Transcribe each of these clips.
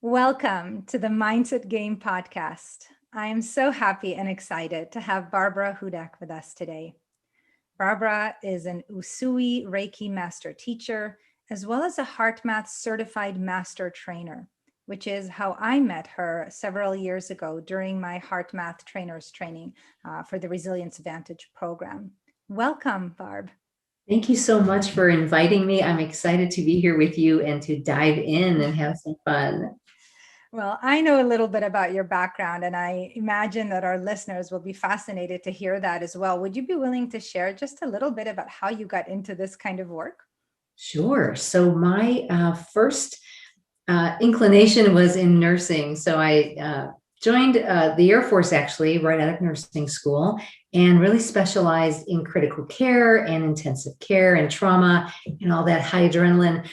Welcome to the Mindset Game podcast. I am so happy and excited to have Barbara Hudak with us today. Barbara is an Usui Reiki master teacher, as well as a HeartMath certified master trainer, which is how I met her several years ago during my HeartMath trainers training for the Resilience Advantage program. Welcome, Barb. Thank you so much for inviting me. I'm excited to be here with you and to dive in and have some fun. Well, I know a little bit about your background, and I imagine that our listeners will be fascinated to hear that as well. Would you be willing to share just a little bit about how you got into this kind of work? Sure. So my first inclination was in nursing. So I joined the Air Force actually right out of nursing school and really specialized in critical care and intensive care and trauma and all that high adrenaline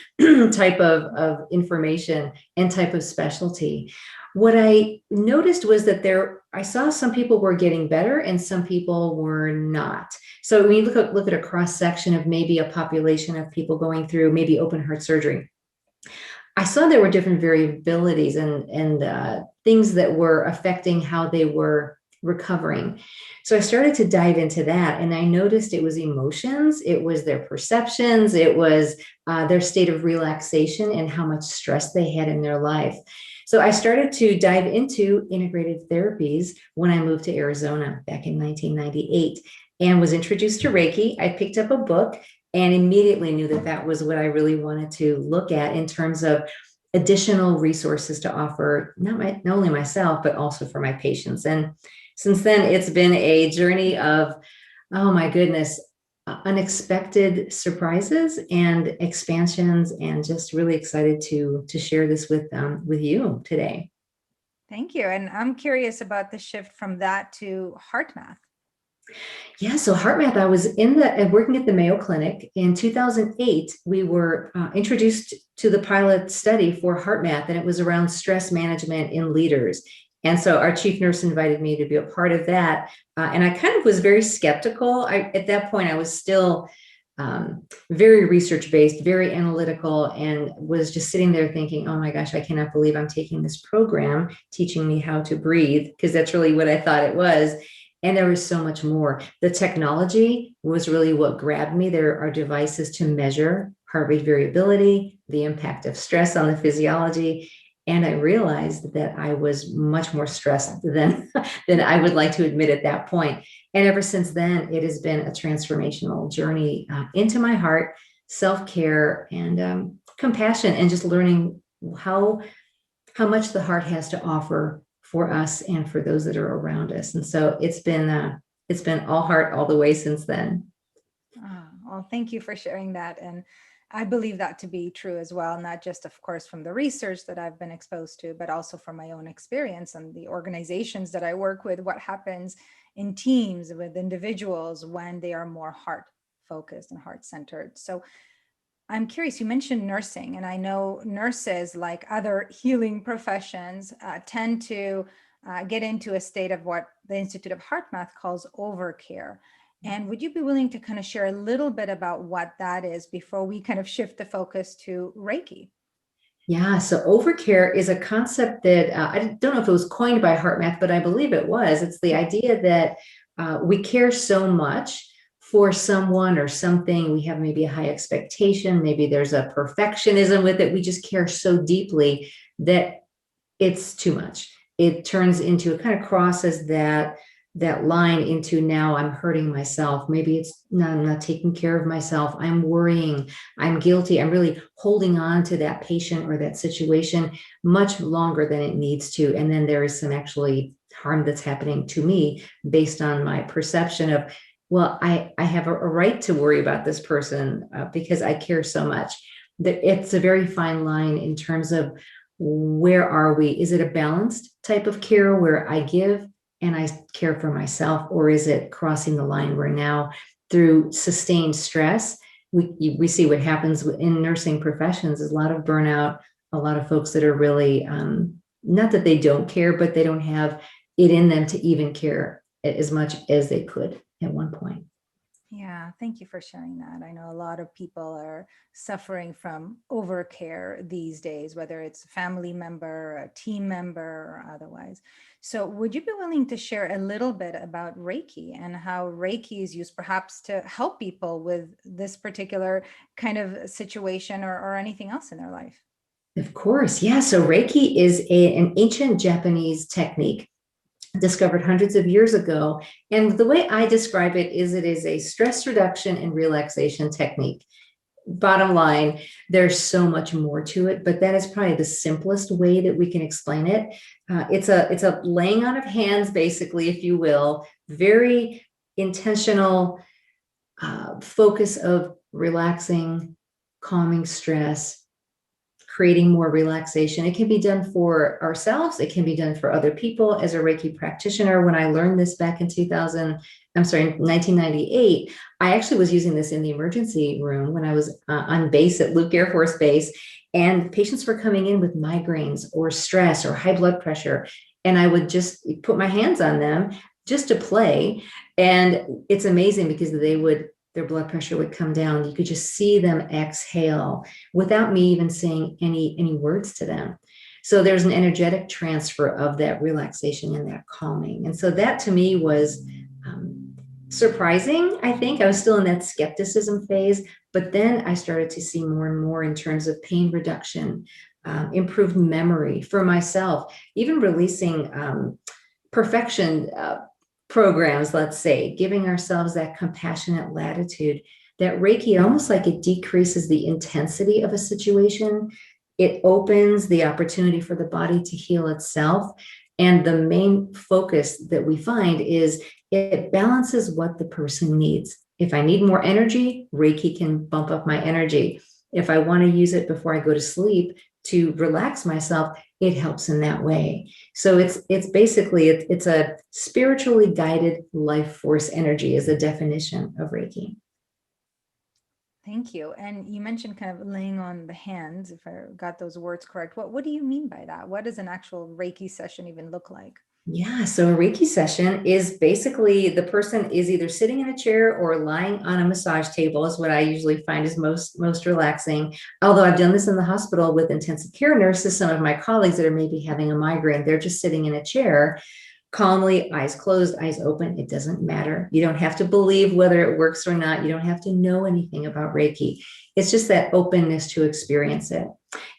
type of information and type of specialty. What I noticed was that I saw some people were getting better and some people were not. So when you look at a cross section of maybe a population of people going through maybe open heart surgery, I saw there were different variabilities and things that were affecting how they were recovering. So I started to dive into that, and I noticed it was emotions, it was their perceptions, it was their state of relaxation and how much stress they had in their life. So I started to dive into integrative therapies when I moved to Arizona back in 1998 and was introduced to Reiki. I picked up a book and immediately knew that that was what I really wanted to look at in terms of additional resources to offer, not only myself, but also for my patients. And since then, it's been a journey of, oh my goodness, unexpected surprises and expansions, and just really excited to share this with you today. Thank you. And I'm curious about the shift from that to HeartMath. Yeah, so HeartMath, I was working at the Mayo Clinic in 2008. We were introduced to the pilot study for HeartMath, and it was around stress management in leaders. And so our chief nurse invited me to be a part of that. And I kind of was very skeptical. At that point, I was still very research-based, very analytical, and was just sitting there thinking, oh my gosh, I cannot believe I'm taking this program teaching me how to breathe, because that's really what I thought it was. And there was so much more. The technology was really what grabbed me. There are devices to measure heart rate variability, the impact of stress on the physiology. And I realized that I was much more stressed than I would like to admit at that point. And ever since then, it has been a transformational journey into my heart, self-care, and compassion, and just learning how much the heart has to offer for us and for those that are around us. And so it's been all heart all the way since then. Well, thank you for sharing that. And I believe that to be true as well, not just, of course, from the research that I've been exposed to, but also from my own experience and the organizations that I work with, what happens in teams with individuals when they are more heart focused and heart centered. So I'm curious, you mentioned nursing, and I know nurses, like other healing professions, tend to get into a state of what the Institute of HeartMath calls overcare. And would you be willing to kind of share a little bit about what that is before we kind of shift the focus to Reiki? Yeah, so overcare is a concept that I don't know if it was coined by HeartMath, but I believe it was. It's the idea that we care so much for someone or something. We have maybe a high expectation. Maybe there's a perfectionism with it. We just care so deeply that it's too much. It turns into, it kind of crosses that line into, now I'm hurting myself. Maybe it's I'm not taking care of myself. I'm worrying. I'm guilty. I'm really holding on to that patient or that situation much longer than it needs to. And then there is some actually harm that's happening to me based on my perception of, well, I have a right to worry about this person because I care so much. That it's a very fine line in terms of, where are we? Is it a balanced type of care where I give and I care for myself, or is it crossing the line where now, through sustained stress, we see what happens in nursing professions is a lot of burnout, a lot of folks that are really, not that they don't care, but they don't have it in them to even care as much as they could at one point. Yeah, thank you for sharing that. I know a lot of people are suffering from overcare these days, whether it's a family member, a team member, or otherwise. So, would you be willing to share a little bit about Reiki and how Reiki is used perhaps to help people with this particular kind of situation, or anything else in their life? Of course. Yeah. So Reiki is an ancient Japanese technique discovered hundreds of years ago. And the way I describe it is a stress reduction and relaxation technique. Bottom line, there's so much more to it, but that is probably the simplest way that we can explain it. It's a laying on of hands, basically, if you will, very intentional focus of relaxing, calming stress, creating more relaxation. It can be done for ourselves. It can be done for other people. As a Reiki practitioner, when I learned this back in 1998, I actually was using this in the emergency room when I was on base at Luke Air Force Base, and patients were coming in with migraines or stress or high blood pressure. And I would just put my hands on them just to play. And it's amazing because their blood pressure would come down. You could just see them exhale without me even saying any words to them. So there's an energetic transfer of that relaxation and that calming. And so that to me was surprising. I think I was still in that skepticism phase, but then I started to see more and more in terms of pain reduction, improved memory for myself, even releasing perfection programs, let's say, giving ourselves that compassionate latitude. That Reiki, almost like it decreases the intensity of a situation. It opens the opportunity for the body to heal itself. And the main focus that we find is it balances what the person needs. If I need more energy, Reiki can bump up my energy. If I want to use it before I go to sleep to relax myself, it helps in that way. So it's basically it's a spiritually guided life force energy is the definition of Reiki. Thank you. And you mentioned kind of laying on the hands, if I got those words correct. What do you mean by that? What does an actual Reiki session even look like? Yeah, so a Reiki session is basically the person is either sitting in a chair or lying on a massage table is what I usually find is most relaxing. Although I've done this in the hospital with intensive care nurses, some of my colleagues that are maybe having a migraine, they're just sitting in a chair calmly, eyes closed, eyes open. It doesn't matter. You don't have to believe whether it works or not. You don't have to know anything about Reiki. It's just that openness to experience it.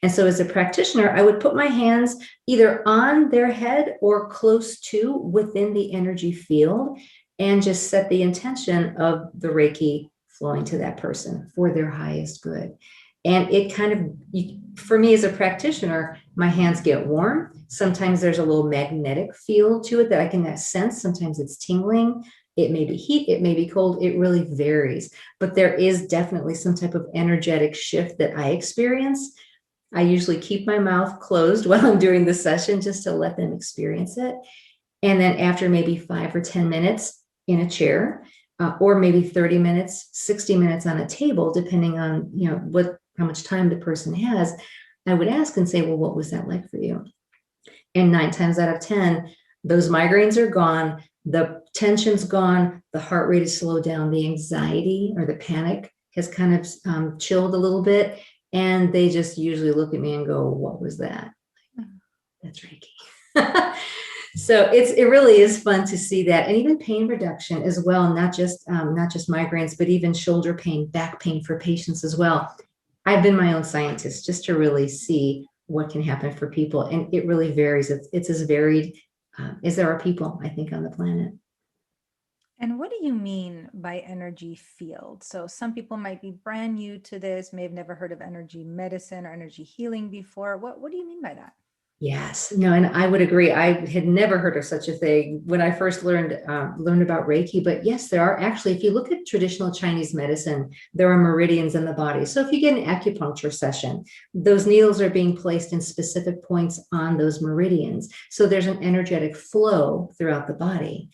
And so as a practitioner, I would put my hands either on their head or close to within the energy field and just set the intention of the Reiki flowing to that person for their highest good. And it kind of, for me as a practitioner, my hands get warm. Sometimes there's a little magnetic feel to it that I can sense. Sometimes it's tingling. It may be heat, it may be cold. It really varies. But there is definitely some type of energetic shift that I experience. I usually keep my mouth closed while I'm doing the session just to let them experience it. And then after maybe 5 or 10 minutes in a chair, or maybe 30 minutes, 60 minutes on a table, depending on, how much time the person has, I would ask and say, well, what was that like for you? And 9 times out of 10, those migraines are gone. The tension's gone. The heart rate is slowed down. The anxiety or the panic has kind of chilled a little bit. And they just usually look at me and go, what was that? That's Reiki. So it really is fun to see that, and even pain reduction as well, not just migraines, but even shoulder pain, back pain for patients as well. I've been my own scientist just to really see what can happen for people, and it really varies. It's as varied as there are people, I think, on the planet. And what do you mean by energy field? So some people might be brand new to this, may have never heard of energy medicine or energy healing before. What do you mean by that? Yes, no, and I would agree. I had never heard of such a thing when I first learned about Reiki. But yes, there are actually, if you look at traditional Chinese medicine, there are meridians in the body. So if you get an acupuncture session, those needles are being placed in specific points on those meridians. So there's an energetic flow throughout the body.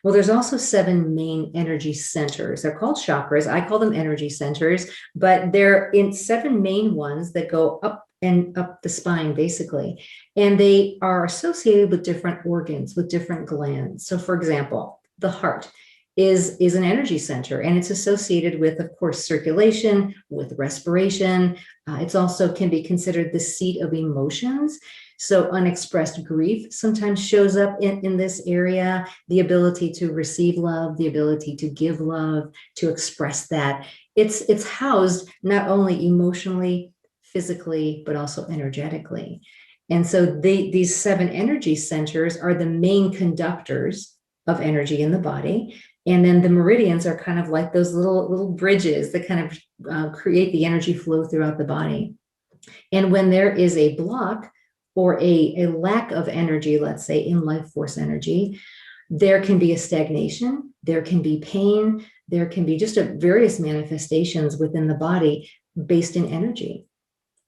Well, there's also 7 main energy centers. They're called chakras. I call them energy centers, but they're in 7 main ones that go up and up the spine, basically. And they are associated with different organs, with different glands. So, for example, the heart. is an energy center, and it's associated with, of course, circulation, with respiration. It's also can be considered the seat of emotions. So unexpressed grief sometimes shows up in this area, the ability to receive love, the ability to give love, to express that. It's housed not only emotionally, physically, but also energetically. And so these 7 energy centers are the main conductors of energy in the body. And then the meridians are kind of like those little bridges that kind of create the energy flow throughout the body. And when there is a block or a lack of energy, let's say in life force energy, there can be a stagnation, there can be pain, there can be just various manifestations within the body based in energy.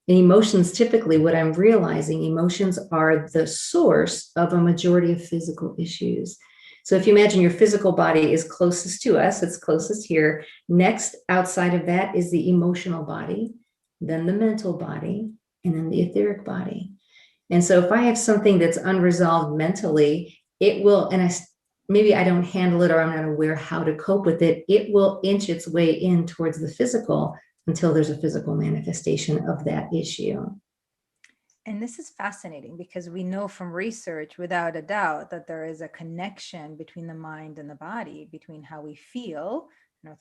And emotions, typically, what I'm realizing, emotions are the source of a majority of physical issues. So if you imagine your physical body is closest to us, it's closest here. Next, outside of that is the emotional body, then the mental body, and then the etheric body. And so if I have something that's unresolved mentally, it will, and maybe I don't handle it or I'm not aware how to cope with it, it will inch its way in towards the physical until there's a physical manifestation of that issue. And this is fascinating because we know from research, without a doubt, that there is a connection between the mind and the body, between how we feel,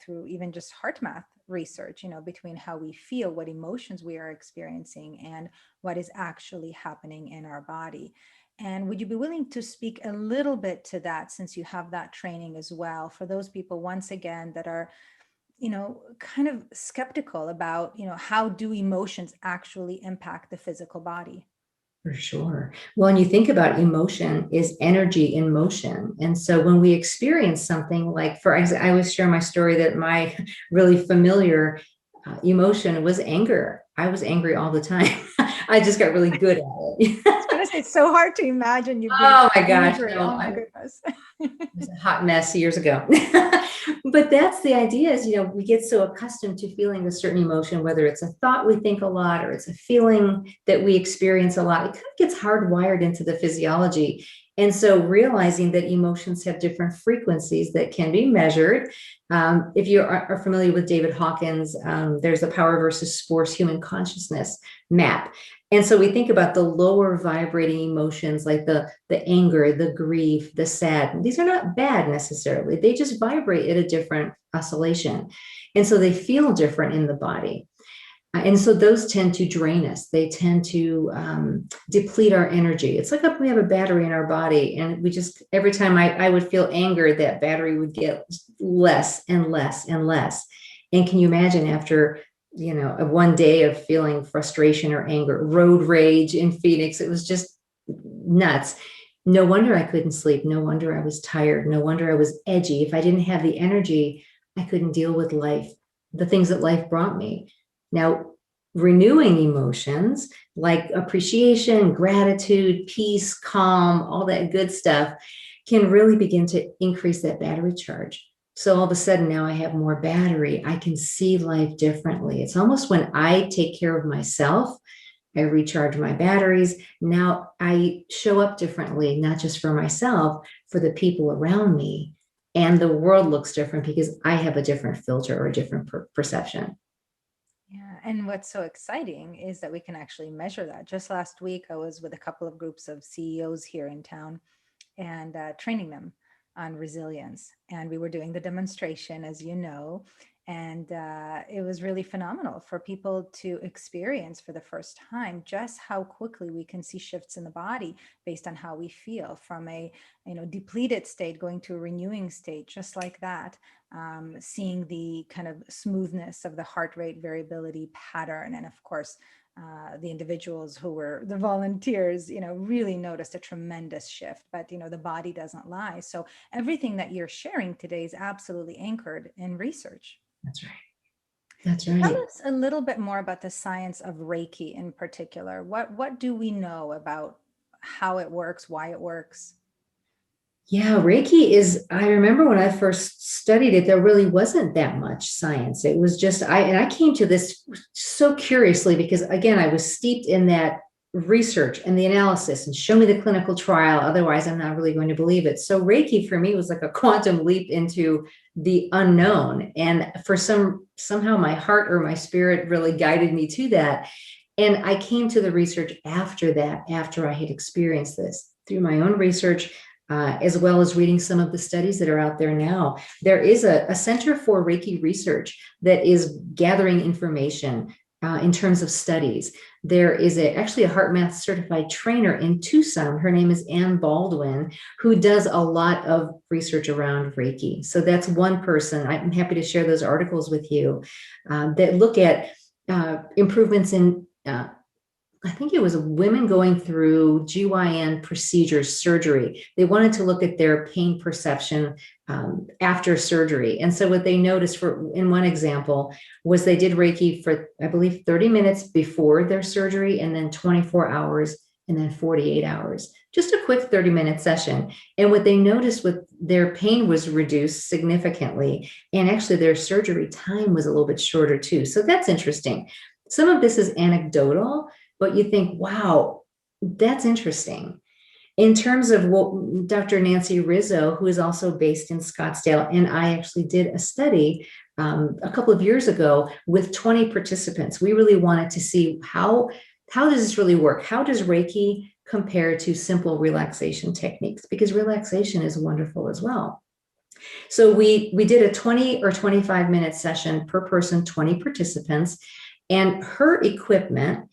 through even just HeartMath research, between how we feel, what emotions we are experiencing, and what is actually happening in our body. And would you be willing to speak a little bit to that, since you have that training as well, for those people, once again, that are kind of skeptical about, how do emotions actually impact the physical body? For sure. Well, when you think about emotion is energy in motion. And so when we experience something like, for example, I always share my story that my really familiar emotion was anger. I was angry all the time. I just got really good at it. I was going to say, it's so hard to imagine you being Oh my gosh. angry. No, Oh my goodness. it was a hot mess years ago. But that's the idea is, we get so accustomed to feeling a certain emotion, whether it's a thought we think a lot or it's a feeling that we experience a lot, it kind of gets hardwired into the physiology. And so realizing that emotions have different frequencies that can be measured. If you are familiar with David Hawkins, there's the Power versus Force Human Consciousness map. And so we think about the lower vibrating emotions like the anger, the grief, the sad. These are not bad necessarily. They just vibrate at a different oscillation. And so they feel different in the body. And so those tend to drain us. They tend to deplete our energy. It's like we have a battery in our body, and we just, every time I would feel anger, that battery would get less and less and less. And can you imagine after, one day of feeling frustration or anger, road rage in Phoenix, it was just nuts. No wonder I couldn't sleep. No wonder I was tired. No wonder I was edgy. If I didn't have the energy, I couldn't deal with life, the things that life brought me. Now, renewing emotions like appreciation, gratitude, peace, calm, all that good stuff can really begin to increase that battery charge. So all of a sudden now I have more battery. I can see life differently. It's almost when I take care of myself, I recharge my batteries. Now I show up differently, not just for myself, for the people around me. And the world looks different because I have a different filter or a different perception. Yeah. And what's so exciting is that we can actually measure that. Just last week, I was with a couple of groups of CEOs here in town and training them on resilience. And we were doing the demonstration, as you know, and it was really phenomenal for people to experience for the first time just how quickly we can see shifts in the body based on how we feel, from a depleted state going to a renewing state, just like that. Seeing the kind of smoothness of the heart rate variability pattern, and of course the individuals who were the volunteers, really noticed a tremendous shift. But the body doesn't lie. So everything that you're sharing today is absolutely anchored in research. That's right. That's Tell right. us a little bit more about the science of Reiki in particular. What do we know about how it works, why it works? Yeah, Reiki is, I remember when I first studied it, there really wasn't that much science. It was just, I came to this so curiously because, again, I was steeped in that research and the analysis and show me the clinical trial. Otherwise, I'm not really going to believe it. So Reiki for me was like a quantum leap into the unknown. And for somehow my heart or my spirit really guided me to that. And I came to the research after that, after I had experienced this through my own research, as well as reading some of the studies that are out there now. There is a Center for Reiki Research that is gathering information in terms of studies. There is actually a HeartMath certified trainer in Tucson. Her name is Ann Baldwin, who does a lot of research around Reiki. So that's one person. I'm happy to share those articles with you that look at improvements in I think it was women going through GYN procedures, surgery. They wanted to look at their pain perception after surgery. And so what they noticed in one example was they did Reiki for, I believe, 30 minutes before their surgery, and then 24 hours, and then 48 hours. Just a quick 30-minute session. And what they noticed with their pain was reduced significantly. And actually their surgery time was a little bit shorter too. So that's interesting. Some of this is anecdotal, but you think, wow, that's interesting. In terms of what Dr. Nancy Rizzo, who is also based in Scottsdale, and I actually did a study a couple of years ago with 20 participants. We really wanted to see how does this really work? How does Reiki compare to simple relaxation techniques? Because relaxation is wonderful as well. So we did a 20 or 25-minute session per person, 20 participants, and her equipment.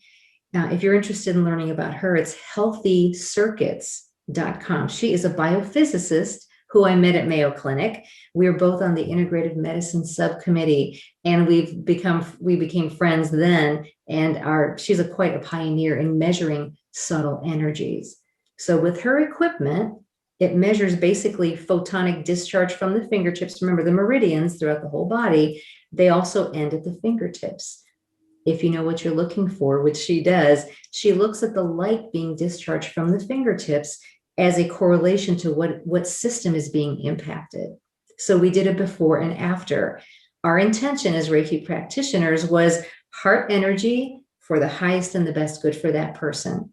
Now, if you're interested in learning about her, it's healthycircuits.com. She is a biophysicist who I met at Mayo Clinic. We were both on the integrative medicine subcommittee, and we became friends then. And she's quite a pioneer in measuring subtle energies. So with her equipment, it measures basically photonic discharge from the fingertips. Remember, the meridians throughout the whole body, they also end at the fingertips. If you know what you're looking for, which she does, she looks at the light being discharged from the fingertips as a correlation to what system is being impacted. So we did a before and after. Our intention as Reiki practitioners was heart energy for the highest and the best good for that person.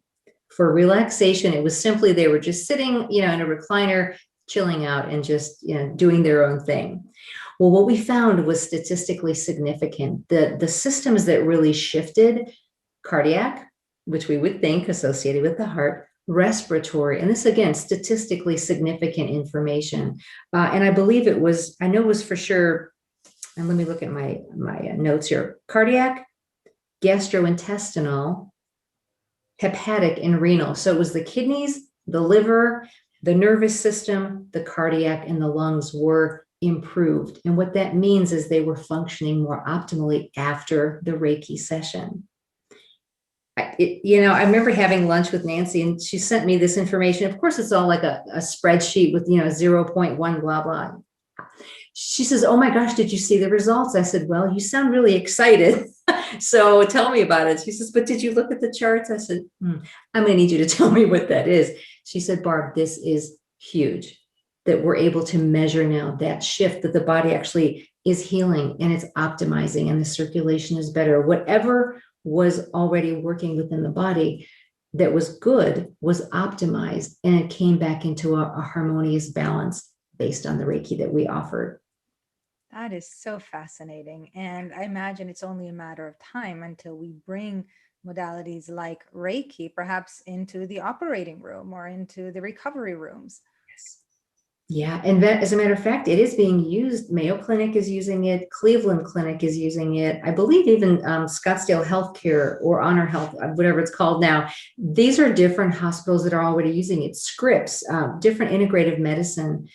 For relaxation, it was simply they were just sitting, in a recliner, chilling out and just, doing their own thing. Well, what we found was statistically significant. The systems that really shifted: cardiac, which we would think associated with the heart; respiratory, and this again, statistically significant information. And I believe I know it was for sure, and let me look at my notes here: cardiac, gastrointestinal, hepatic, and renal. So it was the kidneys, the liver, the nervous system, the cardiac, and the lungs were improved. And what that means is they were functioning more optimally after the Reiki session. I remember having lunch with Nancy, and she sent me this information. Of course, it's all like a spreadsheet with, 0.1 blah, blah. She says, "Oh my gosh, did you see the results?" I said, "Well, you sound really excited. So tell me about it." She says, "But did you look at the charts?" I said, "I'm going to need you to tell me what that is." She said, "Barb, this is huge, that we're able to measure now that shift, that the body actually is healing and it's optimizing and the circulation is better. Whatever was already working within the body that was good was optimized, and it came back into a harmonious balance based on the Reiki that we offered." That is so fascinating. And I imagine it's only a matter of time until we bring modalities like Reiki perhaps into the operating room or into the recovery rooms. Yeah, and that, as a matter of fact, it is being used. Mayo Clinic is using it. Cleveland Clinic is using it. I believe even Scottsdale Healthcare or Honor Health, whatever it's called now. These are different hospitals that are already using it. Scripps, different integrative medicine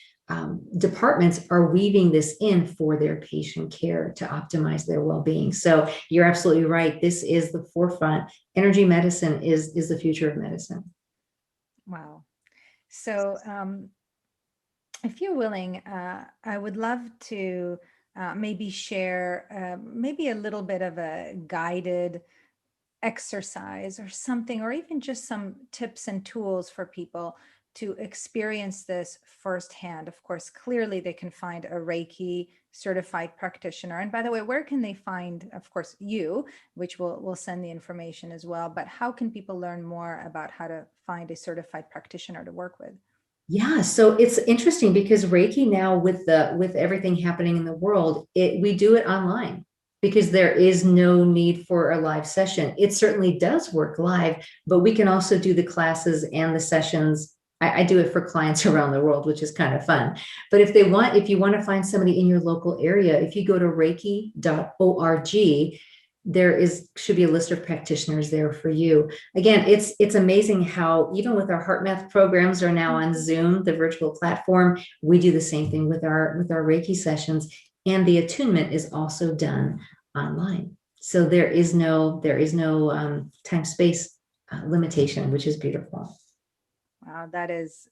departments are weaving this in for their patient care to optimize their well-being. So you're absolutely right. This is the forefront. Energy medicine is the future of medicine. Wow. So if you're willing, I would love to maybe share maybe a little bit of a guided exercise or something, or even just some tips and tools for people to experience this firsthand? Of course, clearly they can find a Reiki certified practitioner. And by the way, where can they find, of course, you, which we'll send the information as well, but how can people learn more about how to find a certified practitioner to work with? Yeah, so it's interesting because Reiki now with everything happening in the world, we do it online because there is no need for a live session. It certainly does work live, but we can also do the classes and the sessions. I do it for clients around the world, which is kind of fun. But if you want to find somebody in your local area, if you go to reiki.org, should be a list of practitioners there for you. Again, it's amazing how even with our HeartMath programs are now on Zoom, the virtual platform, we do the same thing with our Reiki sessions, and the attunement is also done online. So there is no time space limitation, which is beautiful. Wow, that is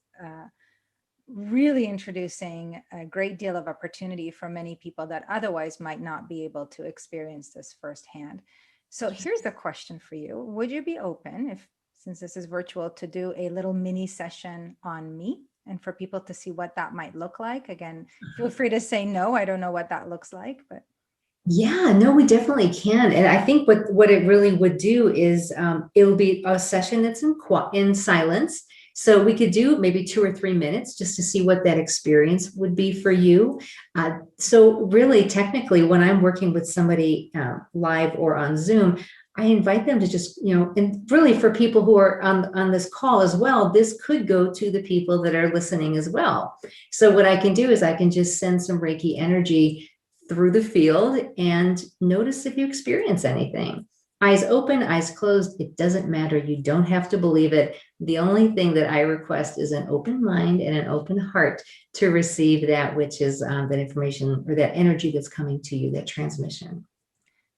really introducing a great deal of opportunity for many people that otherwise might not be able to experience this firsthand. So here's the question for you. Would you be open, if since this is virtual, to do a little mini session on me and for people to see what that might look like? Again, feel free to say no. I don't know what that looks like, but Yeah, no, we definitely can. And I think what it really would do is it'll be a session that's in silence. So we could do maybe 2 or 3 minutes just to see what that experience would be for you. So really, technically, when I'm working with somebody live or on Zoom, I invite them to just, and really for people who are on this call as well, this could go to the people that are listening as well. So what I can do is I can just send some Reiki energy through the field and notice if you experience anything. Eyes open, eyes closed, it doesn't matter. You don't have to believe it. The only thing that I request is an open mind and an open heart to receive that which is that information or that energy that's coming to you, that transmission.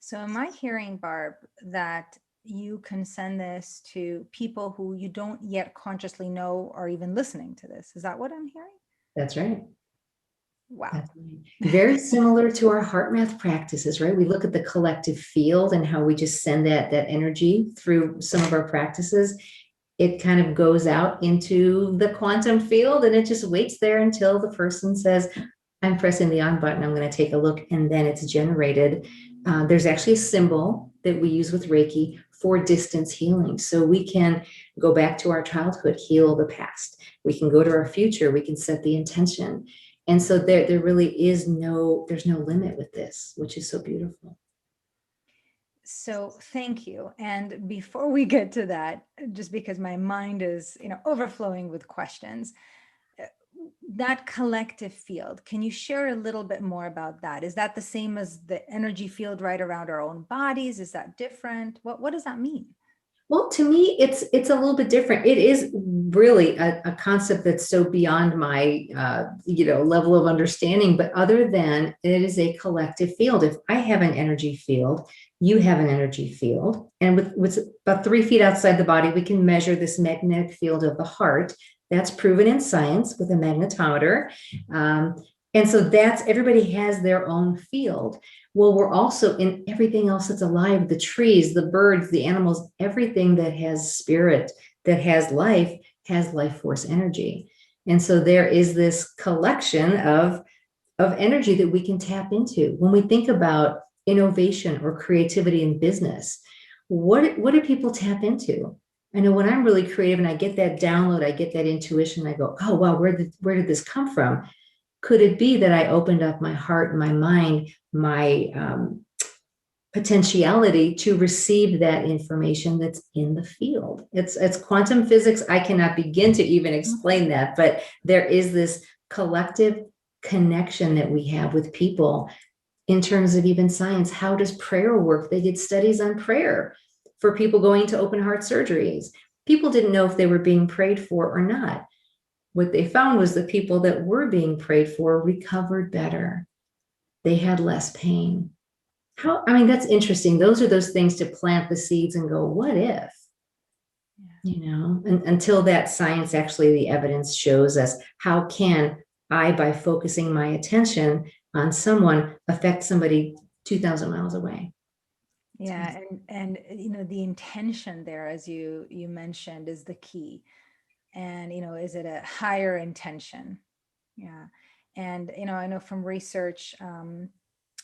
so am I hearing, Barb, that you can send this to people who you don't yet consciously know are even listening to this? Is that what I'm hearing? That's right. Wow. That's right. Very similar to our HeartMath practices, right? We look at the collective field and how we just send that energy through some of our practices. It kind of goes out into the quantum field and it just waits there until the person says, I'm pressing the on button, I'm going to take a look, and then it's generated. There's actually a symbol that we use with Reiki for distance healing. So we can go back to our childhood, heal the past. We can go to our future, we can set the intention. And so there really there's no limit with this, which is so beautiful. So thank you. And before we get to that, just because my mind is, overflowing with questions, that collective field, can you share a little bit more about that? Is that the same as the energy field right around our own bodies? Is that different? What does that mean? Well, to me, it's a little bit different. It is really a concept that's so beyond my level of understanding. But other than it is a collective field. If I have an energy field, you have an energy field, and with about 3 feet outside the body, we can measure this magnetic field of the heart. That's proven in science with a magnetometer. And so everybody has their own field. Well, we're also in everything else that's alive, the trees, the birds, the animals, everything that has spirit, that has life force energy. And so there is this collection of energy that we can tap into. When we think about innovation or creativity in business, what do people tap into? I know when I'm really creative and I get that download, I get that intuition, I go, oh, wow, where did this come from? Could it be that I opened up my heart, my mind, my potentiality to receive that information that's in the field? It's quantum physics. I cannot begin to even explain that, but there is this collective connection that we have with people in terms of even science. How does prayer work? They did studies on prayer for people going to open heart surgeries. People didn't know if they were being prayed for or not. What they found was the people that were being prayed for recovered better. They had less pain. That's interesting. Those are those things to plant the seeds and go, what if? And until that science, actually, the evidence shows us how can I, by focusing my attention on someone, affect somebody 2,000 miles away. Yeah, and the intention there, as you mentioned, is the key. And, is it a higher intention? Yeah. And, I know from research,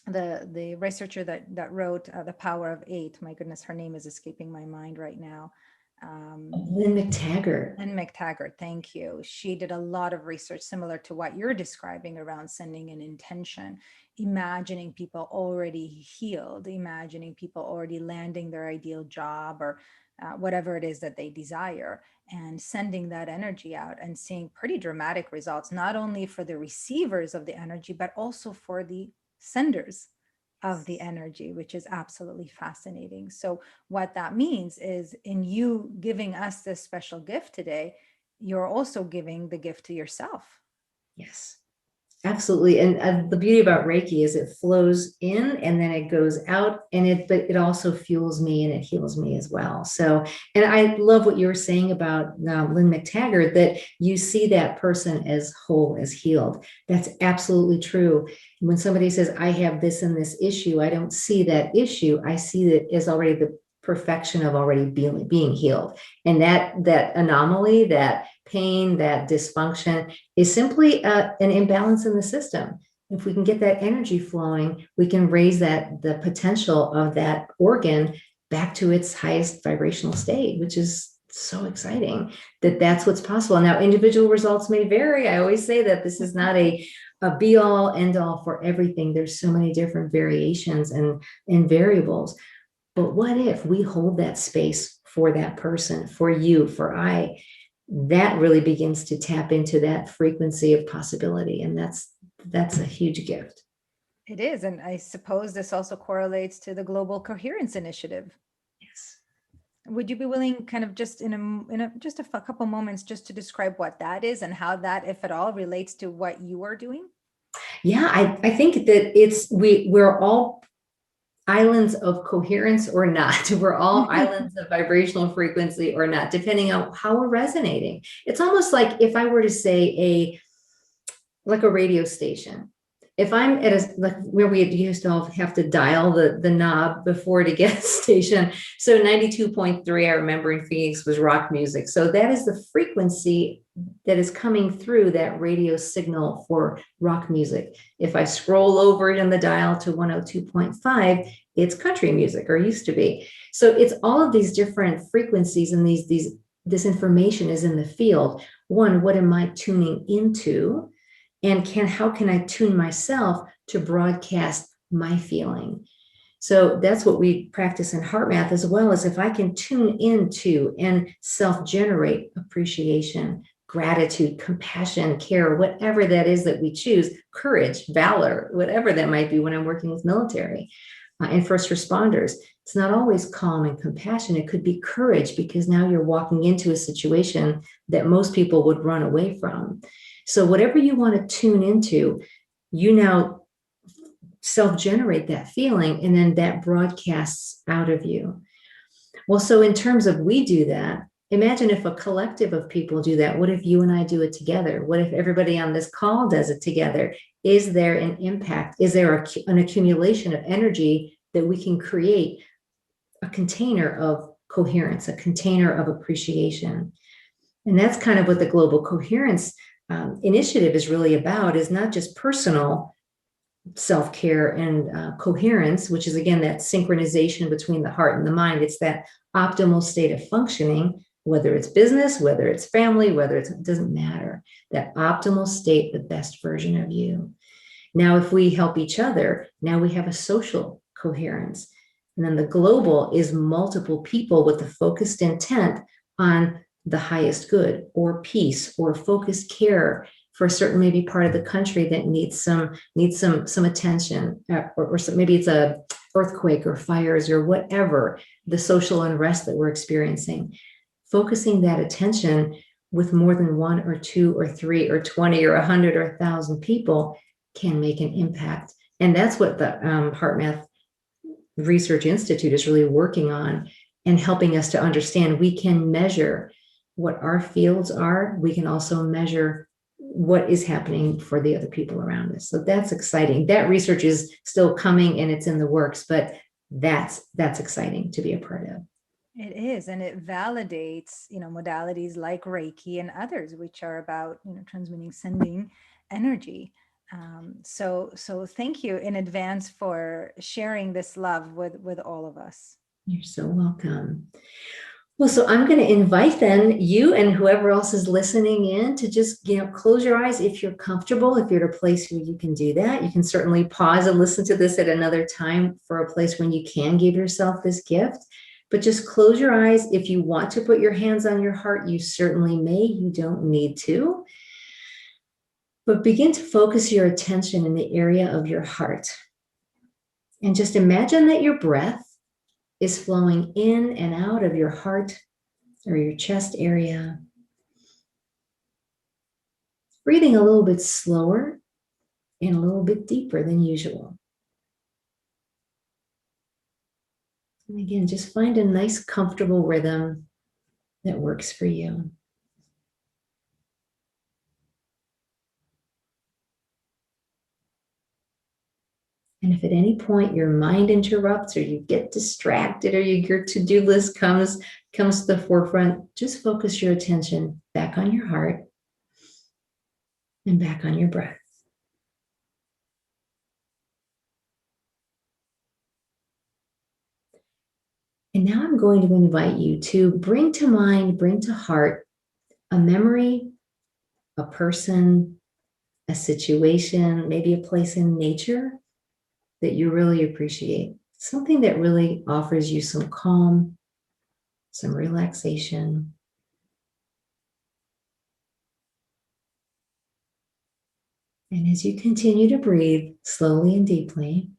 the researcher that wrote The Power of Eight, my goodness, her name is escaping my mind right now. Lynn McTaggart. And McTaggart, thank you. She did a lot of research similar to what you're describing around sending an intention, imagining people already healed, imagining people already landing their ideal job or whatever it is that they desire, and sending that energy out and seeing pretty dramatic results, not only for the receivers of the energy, but also for the senders of the energy, which is absolutely fascinating. So what that means is, in you giving us this special gift today, you're also giving the gift to yourself. Yes. Absolutely. And the beauty about Reiki is it flows in and then it goes out, but it also fuels me and it heals me as well. So, and I love what you were saying about Lynn McTaggart, that you see that person as whole, as healed. That's absolutely true. When somebody says, I have this and this issue, I don't see that issue. I see it as already the perfection of already being healed. And that anomaly, that pain, that dysfunction is simply an imbalance in the system. If we can get that energy flowing, we can raise the potential of that organ back to its highest vibrational state, which is so exciting that's what's possible. Now, individual results may vary. I always say that this is not a be all end all for everything. There's so many different variations and variables. But what if we hold that space for that person, for you, for I? That really begins to tap into that frequency of possibility. And that's a huge gift. It is. And I suppose this also correlates to the Global Coherence Initiative. Yes. Would you be willing, kind of just just a couple moments, just to describe what that is and how that, if at all, relates to what you are doing? Yeah, I think that we're all islands of coherence or not. We're all islands of vibrational frequency or not, depending on how we're resonating. It's almost like if I were to say like a radio station. If I'm at like where we used to have to dial the knob before to get a station. So 92.3, I remember in Phoenix, was rock music. So that is the frequency that is coming through that radio signal for rock music. If I scroll over in the dial to 102.5, it's country music, or used to be. So it's all of these different frequencies, and this information is in the field. One, what am I tuning into? And how can I tune myself to broadcast my feeling? So that's what we practice in HeartMath, as well as if I can tune into and self-generate appreciation, gratitude, compassion, care, whatever that is that we choose, courage, valor, whatever that might be when I'm working with military and first responders. It's not always calm and compassion. It could be courage, because now you're walking into a situation that most people would run away from. So whatever you want to tune into, you now self-generate that feeling, and then that broadcasts out of you. Well, so in terms of we do that, imagine if a collective of people do that. What if you and I do it together? What if everybody on this call does it together? Is there an impact? Is there an accumulation of energy that we can create a container of coherence, a container of appreciation? And that's kind of what the Global Coherence initiative is really about, is not just personal self-care and coherence, which is, again, that synchronization between the heart and the mind. It's that optimal state of functioning, whether it's business, whether it's family, it doesn't matter. That optimal state, the best version of you. Now, if we help each other, now we have a social coherence. And then the global is multiple people with a focused intent on the highest good, or peace, or focused care for a certain maybe part of the country that needs some attention, or maybe it's a earthquake or fires or whatever, the social unrest that we're experiencing. Focusing that attention with more than one or two or three or 20 or 100 or 1,000 people can make an impact. And that's what the HeartMath Research Institute is really working on, and helping us to understand we can measure what our fields are. We can also measure what is happening for the other people around us. So that's exciting. That research is still coming and it's in the works, but that's exciting to be a part of. It is, and it validates, modalities like Reiki and others, which are about, transmitting, sending energy. So thank you in advance for sharing this love with all of us. You're so welcome. Well, so I'm going to invite then you and whoever else is listening in to just, close your eyes if you're comfortable. If you're at a place where you can do that, you can certainly pause and listen to this at another time for a place when you can give yourself this gift. But just close your eyes. If you want to put your hands on your heart, you certainly may. You don't need to. But begin to focus your attention in the area of your heart. And just imagine that your breath is flowing in and out of your heart or your chest area. Breathing a little bit slower and a little bit deeper than usual. And again, just find a nice, comfortable rhythm that works for you. And if at any point your mind interrupts or you get distracted or your to-do list comes to the forefront, just focus your attention back on your heart and back on your breath. And now I'm going to invite you to bring to mind, bring to heart a memory, a person, a situation, maybe a place in nature that you really appreciate. Something that really offers you some calm, some relaxation. And as you continue to breathe slowly and deeply,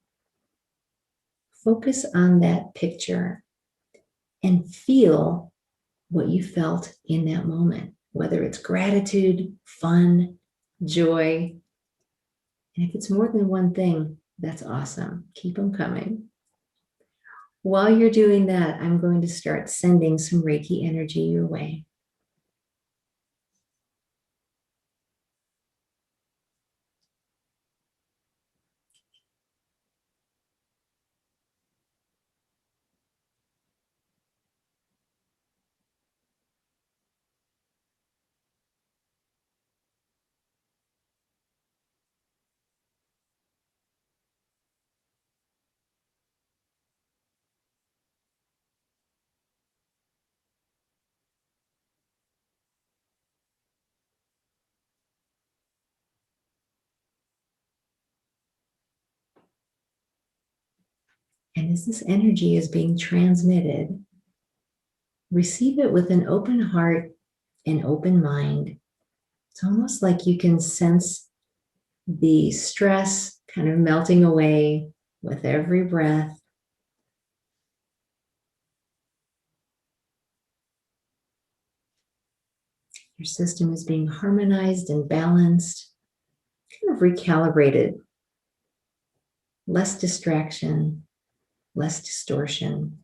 focus on that picture and feel what you felt in that moment, whether it's gratitude, fun, joy. And if it's more than one thing, that's awesome. Keep them coming. While you're doing that, I'm going to start sending some Reiki energy your way. And as this energy is being transmitted, receive it with an open heart and open mind. It's almost like you can sense the stress kind of melting away with every breath. Your system is being harmonized and balanced, kind of recalibrated. Less distraction, less distortion.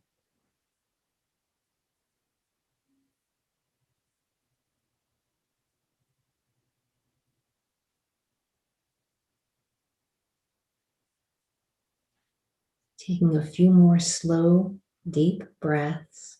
Taking a few more slow, deep breaths.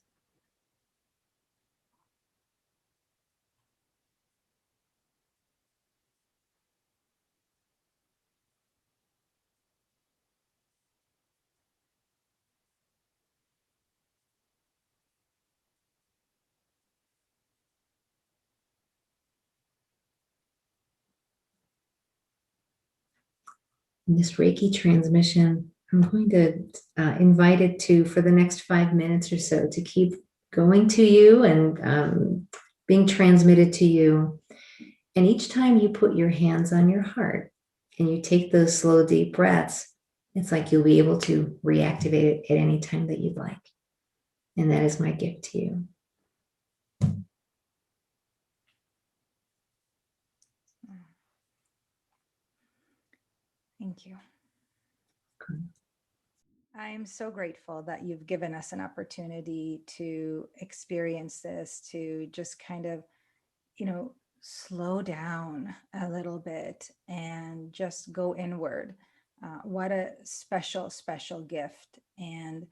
In this Reiki transmission, I'm going to invite it to, for the next 5 minutes or so, to keep going to you and being transmitted to you. And each time you put your hands on your heart and you take those slow, deep breaths, it's like you'll be able to reactivate it at any time that you'd like. And that is my gift to you. Thank you. I am so grateful that you've given us an opportunity to experience this, to just kind of, slow down a little bit and just go inward. What a special, special gift. And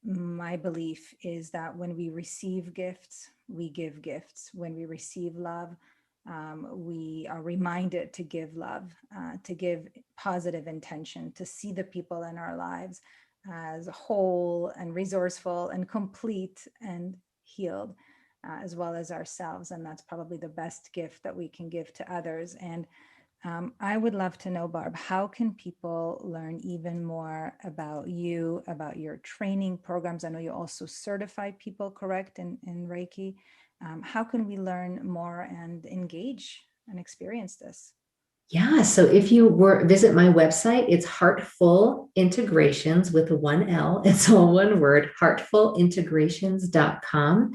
my belief is that when we receive gifts, we give gifts. When we receive love, we are reminded to give love, to give positive intention, to see the people in our lives as whole and resourceful and complete and healed, as well as ourselves. And that's probably the best gift that we can give to others. And I would love to know, Barb, how can people learn even more about you, about your training programs? I know you also certify people, correct, in Reiki. How can we learn more and engage and experience this? Yeah, so if you visit my website, it's Heartful Integrations with a 1L. It's all one word, heartfulintegrations.com.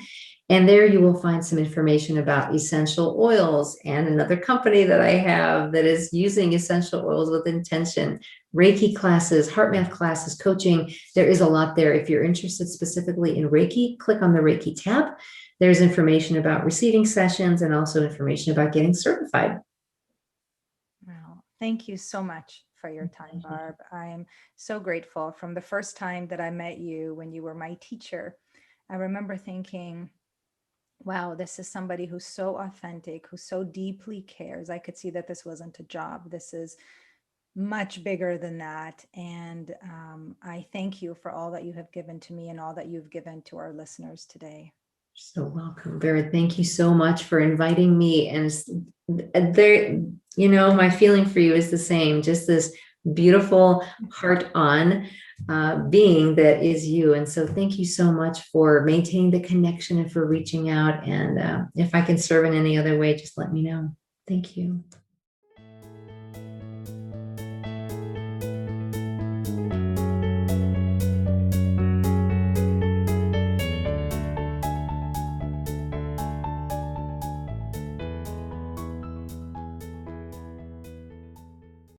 And there you will find some information about essential oils and another company that I have that is using essential oils with intention, Reiki classes, HeartMath classes, coaching. There is a lot there. If you're interested specifically in Reiki, click on the Reiki tab. There's information about receiving sessions and also information about getting certified. Well, thank you so much for your time, Barb. I am so grateful. From the first time that I met you when you were my teacher, I remember thinking, wow, this is somebody who's so authentic, who so deeply cares. I could see that this wasn't a job. This is much bigger than that. And I thank you for all that you have given to me and all that you've given to our listeners today. So welcome, Vera. Thank you so much for inviting me. And there, my feeling for you is the same, just this beautiful heart on being that is you. And so thank you so much for maintaining the connection and for reaching out. And if I can serve in any other way, just let me know. Thank you.